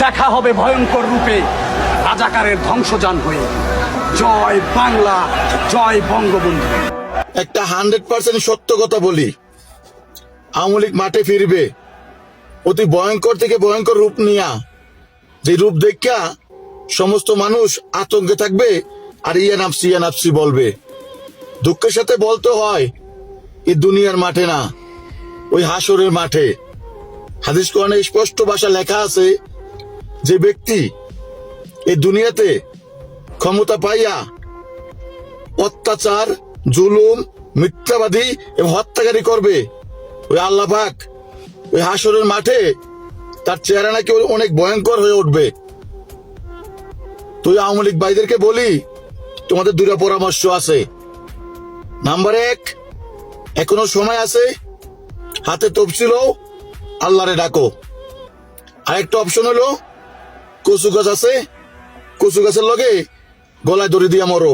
দেখা হবে ভয়ঙ্কর রূপে রাজাকারের ধ্বংসযান হয়ে। জয় বাংলা, জয় বঙ্গবন্ধু। একটা 100% সত্য কথা বলি, আওয়ামী লীগ মাঠে ফিরবে অতি ভয়ঙ্কর থেকে ভয়ঙ্কর রূপ নিয়া। যে রূপ দেখা সমস্ত মানুষ আতঙ্কে থাকবে আর ইয়া নাফসি বলবে। দুঃখের সাথে বলতে হয়, এই দুনিয়ার মাঠে না, ওই হাসরের মাঠে। হাদিস কোরআনে স্পষ্ট ভাষা লেখা আছে, যে ব্যক্তি এই দুনিয়াতে ক্ষমতা পাইয়া অত্যাচার, জুলুম, মিথ্যাবাদী এবং হত্যাকারী করবে, ওই আল্লাহ পাক ওই হাসরের মাঠে তার চেহারা নাকি অনেক ভয়ঙ্কর হয়ে উঠবে। তুই আওয়ামী লীগ ভাইদেরকে বলি, তোমাদের দুইটা পরামর্শ আছে। নাম্বার 1, এখনো সময় আছে, হাতে তফসিল আল্লাহরে ডাকো। আরেকটা অপশন হলো, কচু গাছ আছে, কচু গাছের লগে গলায় দড়ি দিয়া মরো।